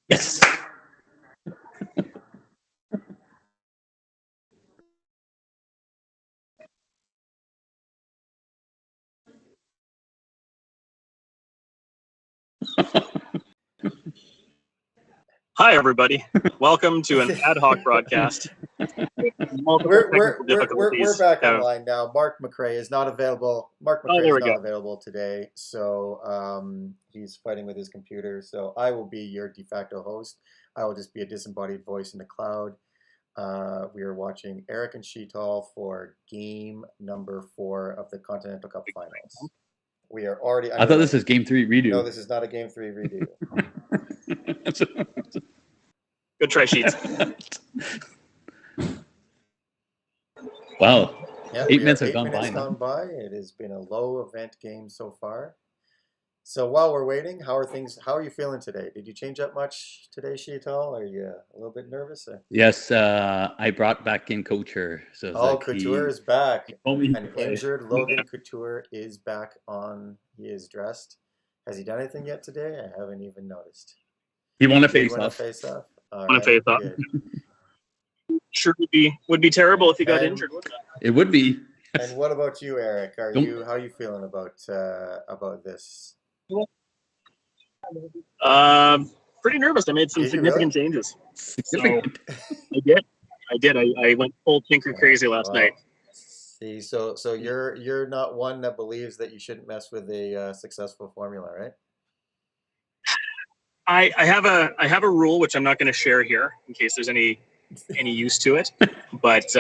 Yes. Hi, everybody. Welcome to an ad hoc broadcast. We're back online now. Mark McRae is not available. Mark McRae is not available today, so he's fighting with his computer. So I will be your de facto host. I will just be a disembodied voice in the cloud. We are watching Eric and Sheetal for game number 4 of the Continental Cup Finals. We are already. I thought this was game 3 redo. No, this is not a game 3 redo. Good try, Sheets. Wow. Yeah, 8 minutes have 8 gone minutes by. Gone by. It has been a low event game so far. So while we're waiting, how are things? How are you feeling today? Did you change up much today, Sheetal? Are you a little bit nervous? Yes, I brought back in Couture. So Couture is back. An play. injured Logan Couture is back on. He is dressed. Has he done anything yet today? I haven't even noticed. He won a face off. Face off. Sure would be terrible if he got injured, wouldn't it? It would be. And what about you, Eric? How are you feeling about this? Pretty nervous. I made some significant changes. Significant. So I did. I went full tinker crazy last night. See, so you're not one that believes that you shouldn't mess with a successful formula, right? I have a rule which I'm not going to share here in case there's any use to it, but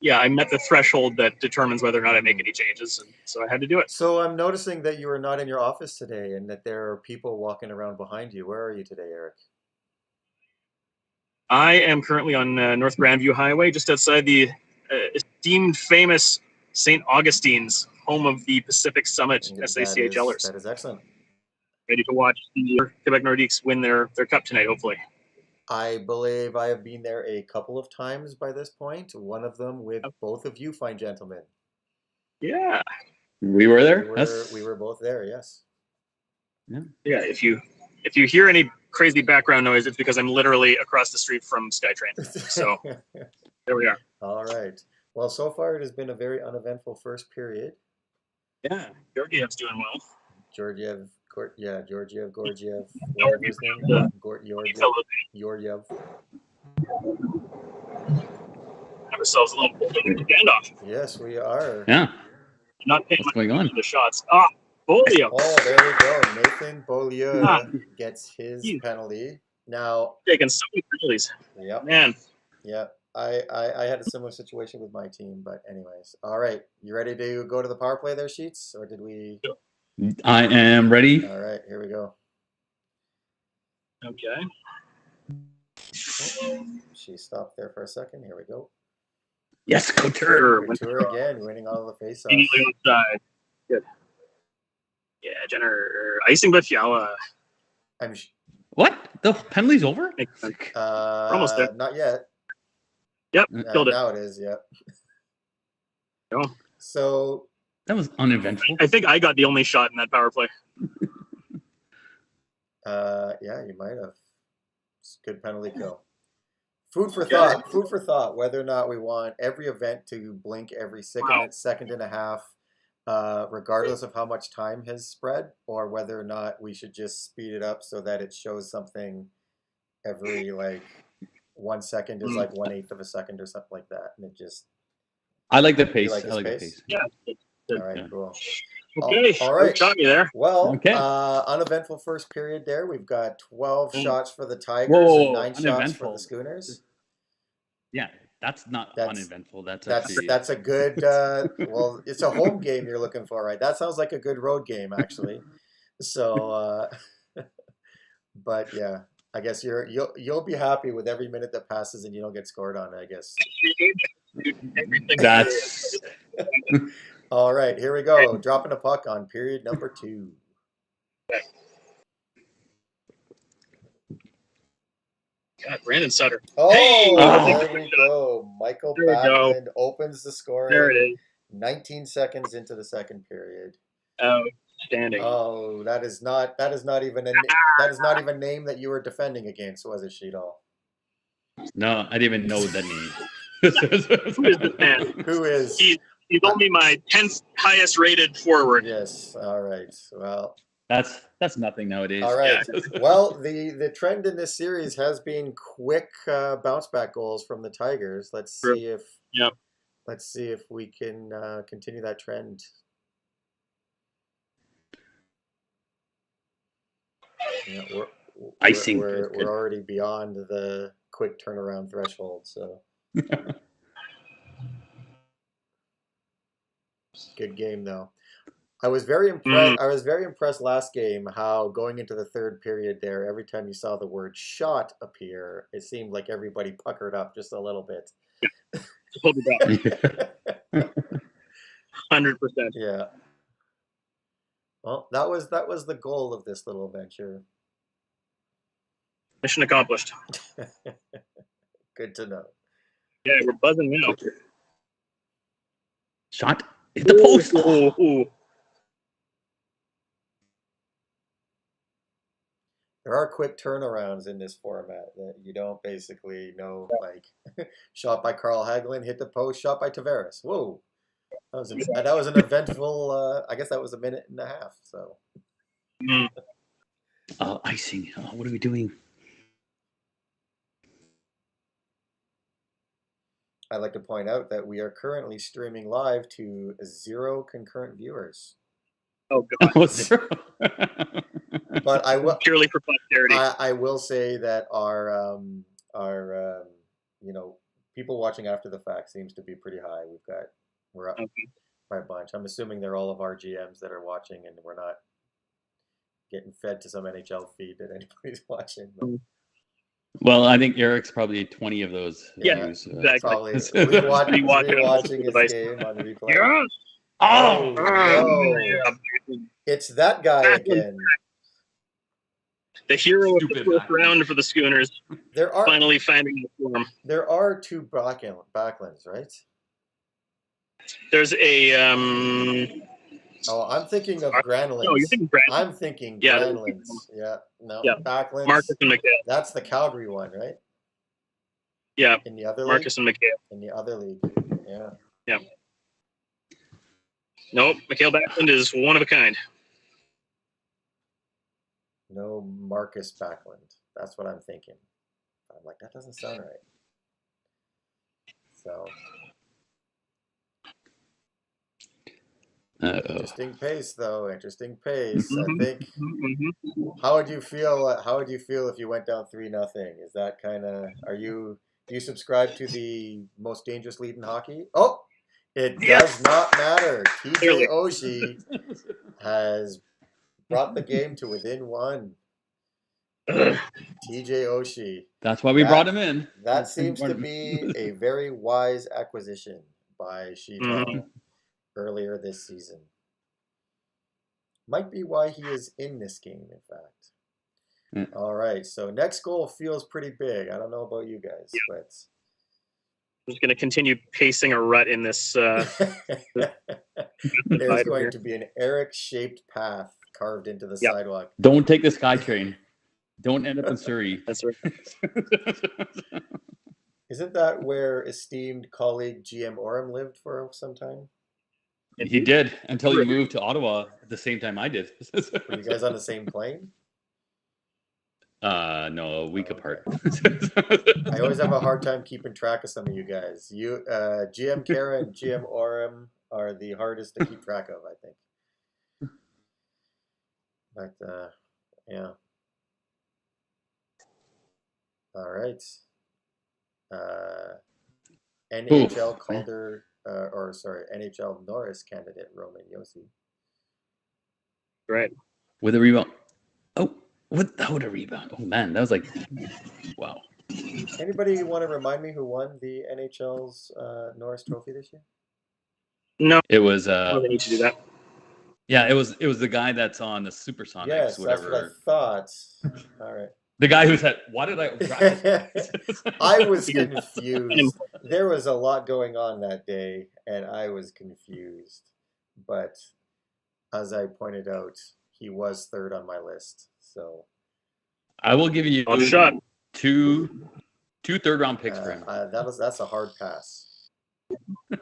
yeah, I met the threshold that determines whether or not I make any changes, and so I had to do it. So I'm noticing that you are not in your office today, and that there are people walking around behind you. Where are you today, Eric? I am currently on North Grandview Highway, just outside the esteemed, famous St. Augustine's, home of the Pacific Summit SACHLers. That is excellent. Ready to watch the Quebec Nordiques win their cup tonight, hopefully. I believe I have been there a couple of times by this point. One of them with both of you fine gentlemen. Yeah. We were there? We were both there, yes. Yeah, if you hear any crazy background noise, it's because I'm literally across the street from SkyTrain. So there we are. All right. Well, so far it has been a very uneventful first period. Yeah, Georgiev's doing well. Georgiev, Gorgiev, Georgiev. Have ourselves a little standoff. Yes, we are. Yeah. Not paying What's going on? The shots. Beaulieu. Oh, there we go. Nathan Beaulieu gets his penalty. Now taking so many penalties. Yep. Man. Yeah. I had a similar situation with my team, but anyways. All right. You ready to go to the power play there, Sheets? Or did we I am ready. All right, here we go. Okay. She stopped there for a second. Here we go. Yes, Couture. Couture again, winning all the face-offs. Good. Yeah, Jenner icing but Fiala. What? The penalty's over? Almost there. Not yet. Yep, killed it. Now it is, yep. Oh. So that was uneventful. I think I got the only shot in that power play. Yeah, you might have. It's a good penalty kill. Food for thought. Food for thought. Whether or not we want every event to blink every second and a half, regardless of how much time has spread, or whether or not we should just speed it up so that it shows something every 1 second is like 1/8 of a second or something like that, and it just. I like the pace. Like I like the pace. Yeah. All right. Cool. Okay. All right. Shot me there. Well, uneventful first period there. We've got 12 shots for the Tigers and 9 shots for the Schooners. Yeah, that's not uneventful. That's a good. Well, it's a home game you're looking for, right? That sounds like a good road game, actually. So, but yeah, I guess you'll be happy with every minute that passes and you don't get scored on, I guess. That's. All right, here we go. Dropping a puck on period number 2. God, Brandon Sutter. Oh, there we go. Michael Backlund opens the score. There it is. 19 seconds into the second period. Standing. Oh, that is not even a name that you were defending against, was it, Sheetal? No, I didn't even know that name. Who is this man? Who is? He's only my 10th highest rated forward. Yes. All right. Well, that's nothing nowadays. all right. Well, the trend in this series has been quick bounce back goals from the Tigers. Let's see if we can continue that trend. Yeah, we're already beyond the quick turnaround threshold, so good game though. I was very impressed. I was very impressed last game how going into the third period there, every time you saw the word "shot" appear, it seemed like everybody puckered up just a little bit. Hold it up. 100%. Yeah. Well, that was the goal of this little venture. Mission accomplished. Good to know. Yeah, we're buzzing now. Shot hit the post. Ooh. There are quick turnarounds in this format that you don't basically know, like shot by Carl Hagelin, hit the post, shot by Tavares. Whoa, that was an eventful. I guess that was a minute and a half. So icing. What are we doing? I'd like to point out that we are currently streaming live to 0 concurrent viewers. Oh God! But I will purely for posterity. I will say that our people watching after the fact seems to be pretty high. We're up by a bunch. I'm assuming they're all of our GMs that are watching, and we're not getting fed to some NHL feed that anybody's watching. But. Well, I think Eric's probably 20 of those. Yeah, views, exactly. Probably watching his game on replay. Yeah. Oh, no. It's that guy again. The hero of the fourth round for the Schooners. Finally finding the form. There are 2 backlands, right? There's a I'm thinking of Granlunds. No, you're thinking Granlunds. I'm thinking Granlunds. Yeah. No. Yeah. Backlands. Marcus and McHale. That's the Calgary one, right? Yeah. In the other Marcus league? and McHale. In the other league. Yeah. Yeah. Nope. Mikhail Backlund is one of a kind. No Marcus Backlund. That's what I'm thinking. I'm like, that doesn't sound right. So. Interesting pace, though. Interesting pace. I think. How would you feel? How would you feel if you went down 3-0? Is that kind of? Do you subscribe to the most dangerous lead in hockey? Oh, it does not matter. TJ Oshie has brought the game to within 1. TJ Oshie. That's why we brought him in. That seems to be a very wise acquisition by Sheetal. Earlier this season. Might be why he is in this game, in fact. All right, so next goal feels pretty big. I don't know about you guys, but I'm just going to continue pacing a rut in this. There's going to be an Eric-shaped path carved into the sidewalk. Don't take the SkyTrain. Don't end up in Surrey. That's right. Isn't that where esteemed colleague GM Orem lived for some time? He did, until you moved to Ottawa at the same time I did. Were you guys on the same plane? No, a week apart. I always have a hard time keeping track of some of you guys. You, GM Kara and GM Orem are the hardest to keep track of, I think. But, yeah. All right. NHL Calder... NHL Norris candidate Roman Josi. Right. With a rebound. Oh, what a rebound. Oh, man, that was like, wow. Anybody want to remind me who won the NHL's Norris Trophy this year? No. It was... they need to do that. Yeah, it was the guy that's on the Supersonics, yes, whatever. That's what I thought. All right. The guy who said, why did I... I was confused. There was a lot going on that day, and I was confused. But as I pointed out, he was third on my list. So I will give you I'll shot. two third-round picks for him. that's a hard pass.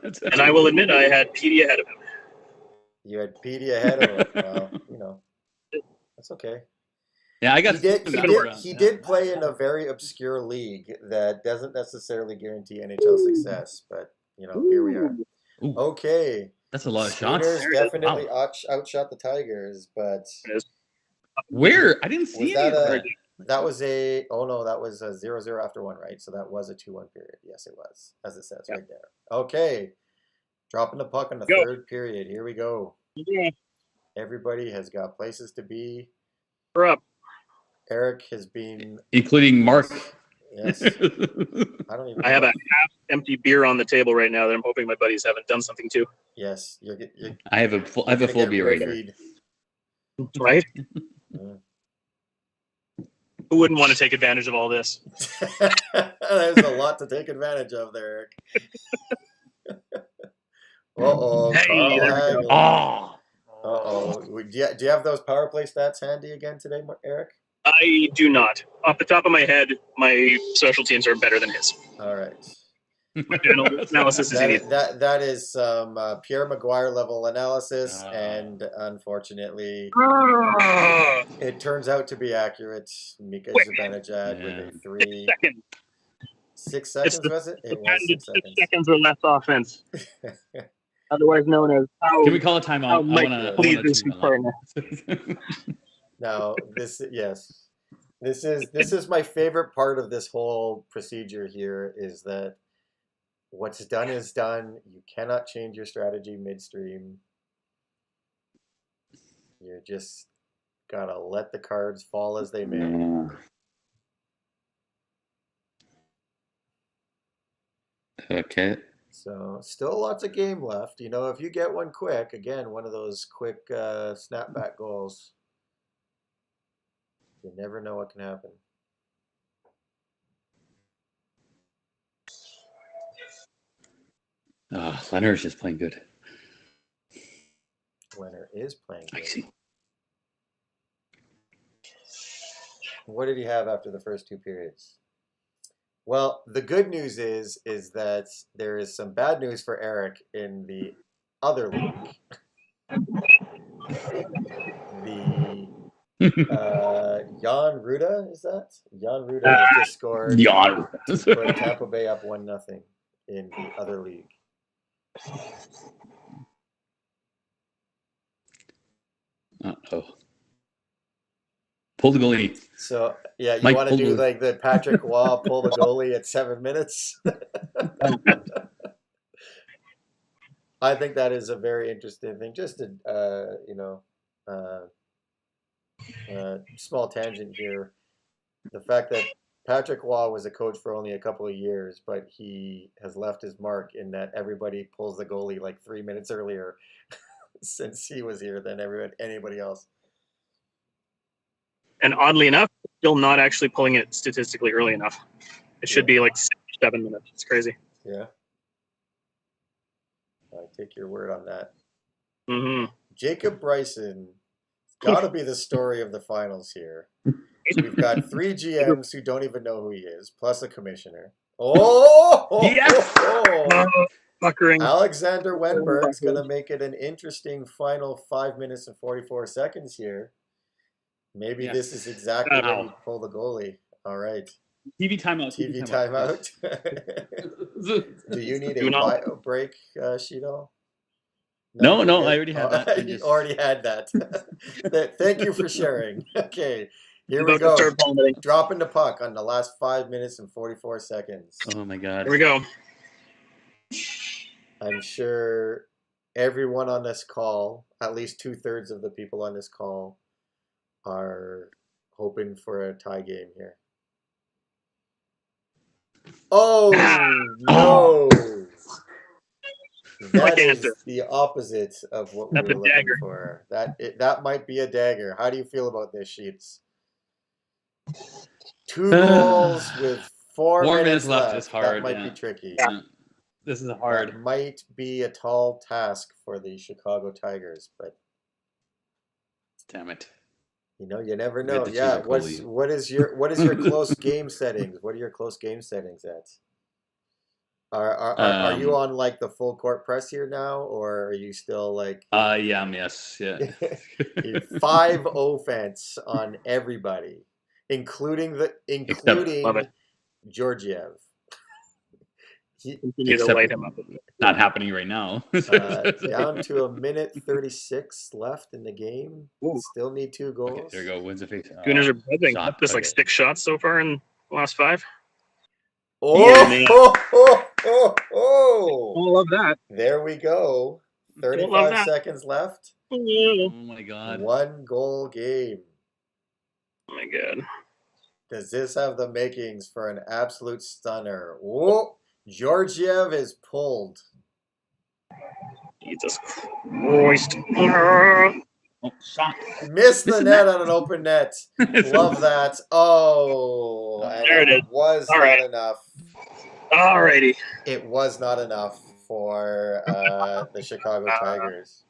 And I will admit I had Petey ahead of him. You had Petey ahead of him. Well, you know, that's okay. Yeah, I got. He did play in a very obscure league that doesn't necessarily guarantee NHL success, but you know, here we are. Ooh. Okay. That's a lot of shots. Schooners definitely outshot the Tigers, but where? I didn't see any of that. That was a 0-0 after one, right? So that was a 2-1 period. Yes, it was, as it says right there. Okay. Dropping the puck in the third period. Here we go. Yeah. Everybody has got places to be. We're up. Eric has been, including Mark. Yes. I have a half-empty beer on the table right now that I'm hoping my buddies haven't done something to. Yes, I have a full beer right here. Right? Who wouldn't want to take advantage of all this? There's a lot to take advantage of there, Eric. Uh-oh. Hey, there we go. Uh-oh. Do you have those power play stats handy again today, Eric? I do not. Off the top of my head, my special teams are better than his. All right. My analysis is easy. That is some Pierre Maguire level analysis, and unfortunately, it turns out to be accurate. Mika Zibanejad with a 3. 6 seconds, was it? It was 6 seconds. 6 seconds or less offense. Otherwise known as how. Can we call a timeout? Please do some partner. Now, this is my favorite part of this whole procedure here, is that what's done is done. You cannot change your strategy midstream. You just gotta let the cards fall as they may. Okay. So still lots of game left. You know, if you get one quick, again, one of those quick snapback goals, you never know what can happen. Leonard's just playing good. Leonard is playing good. I see. What did he have after the first 2 periods? Well, the good news is that there is some bad news for Eric in the other league. Jan Ruda, is that? Jan Ruda has just scored. Put Tampa Bay up 1-0 in the other league. Uh-oh. Pull the goalie. So, yeah, you want to do like the Patrick Waugh pull the goalie at 7 minutes? I think that is a very interesting thing. Just a, small tangent here. The fact that Patrick Waugh was a coach for only a couple of years, but he has left his mark in that everybody pulls the goalie like 3 minutes earlier since he was here than anybody else. And oddly enough, still not actually pulling it statistically early enough. It should be like 6 or 7 minutes. It's crazy. Yeah. I take your word on that. Mm-hmm. Jacob Bryson, got to be the story of the finals here. We've got 3 GMs who don't even know who he is, plus a commissioner. Yes! Fuckering. Alexander Wenberg's going to make it an interesting final 5 minutes and 44 seconds here. Maybe this is exactly when you pull the goalie. All right. TV timeout. TV timeout. Do you need a bio break, Shido? No, I already had that. You already had that. Thank you for sharing. Okay, here we go. Dropping the puck on the last 5 minutes and 44 seconds. Oh, my God. Here we go. I'm sure everyone on this call, at least 2/3 of the people on this call, are hoping for a tie game here. Oh, no. That is the opposite of what we were looking for. That might be a dagger. How do you feel about this, Sheets? 2 goals with 4 minutes left. Is hard. That might be tricky. Yeah. This is hard. That might be a tall task for the Chicago Tigers, but Damn it. You know, you never We had know. to choose Yeah. a goalie. What is your close game settings? What are your close game settings at? Are you on like the full court press here now, or are you still like Yes, yeah. 5 offense on everybody, including Love it. Georgiev? Continue to light him up. Not happening right now. Down to a minute 36 left in the game. Ooh. Still need 2 goals. Okay, there you go. Wins the face. Gooners are buzzing. Shot. Just like Okay. 6 shots so far in the last 5. Oh, I love that. There we go. Don't love 35 that. seconds left. Oh my god. 1 goal game. Oh my god. Does this have the makings for an absolute stunner? Whoa! Georgiev is pulled. Jesus Christ. Oh, shot. Missed the net on an open net. Love that. Oh, and There it is. was All not right. enough. Alrighty. It was not enough for the Chicago Tigers.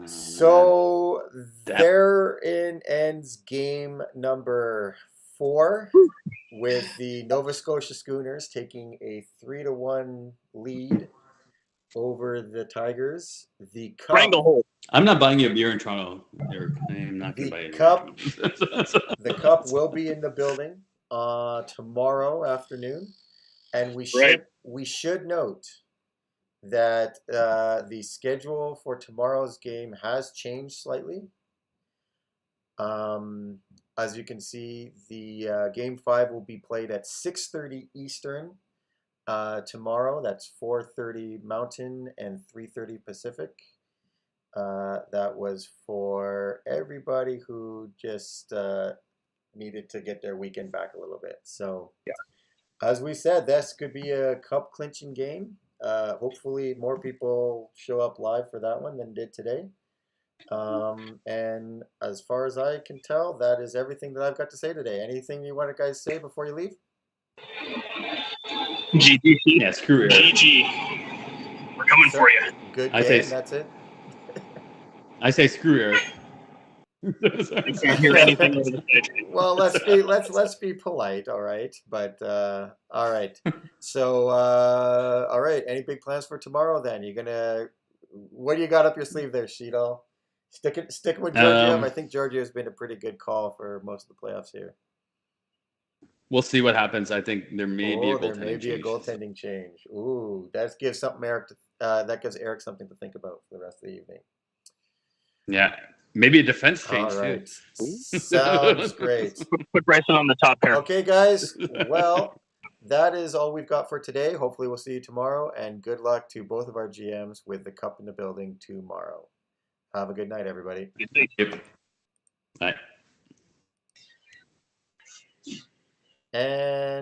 So therein ends game number 4 with the Nova Scotia Schooners taking a 3-1 lead over the Tigers. The cup, Wrangle. I'm not buying you a beer in Toronto, Eric. I'm not going to buy you. the cup will be in the building tomorrow afternoon, and we should note that the schedule for tomorrow's game has changed slightly. As you can see, the game 5 will be played at 6:30 Eastern tomorrow. That's 4:30 Mountain and 3:30 Pacific. That was for everybody who just needed to get their weekend back a little bit. So, as we said, this could be a cup clinching game. Hopefully, more people show up live for that one than did today. And as far as I can tell, that is everything that I've got to say today. Anything you want to guys say before you leave? GG. Yeah, screw it. GG. We're coming for you. Good I game. say- That's it. I say screw Eric. I can't hear anything over the stage. Well, let's be polite, all right. But all right. So all right. Any big plans for tomorrow? Then what do you got up your sleeve there, Sheetal? Stick with Georgiev. I think Georgiev's been a pretty good call for most of the playoffs here. We'll see what happens. I think there may be a goaltending change. Ooh, that gives Eric something to think about for the rest of the evening. Yeah, maybe a defense change All right. too. Sounds great. Put Bryson on the top pair. Okay, guys. Well, that is all we've got for today. Hopefully, we'll see you tomorrow, and good luck to both of our GMs with the cup in the building tomorrow. Have a good night, everybody. Yep. Bye. And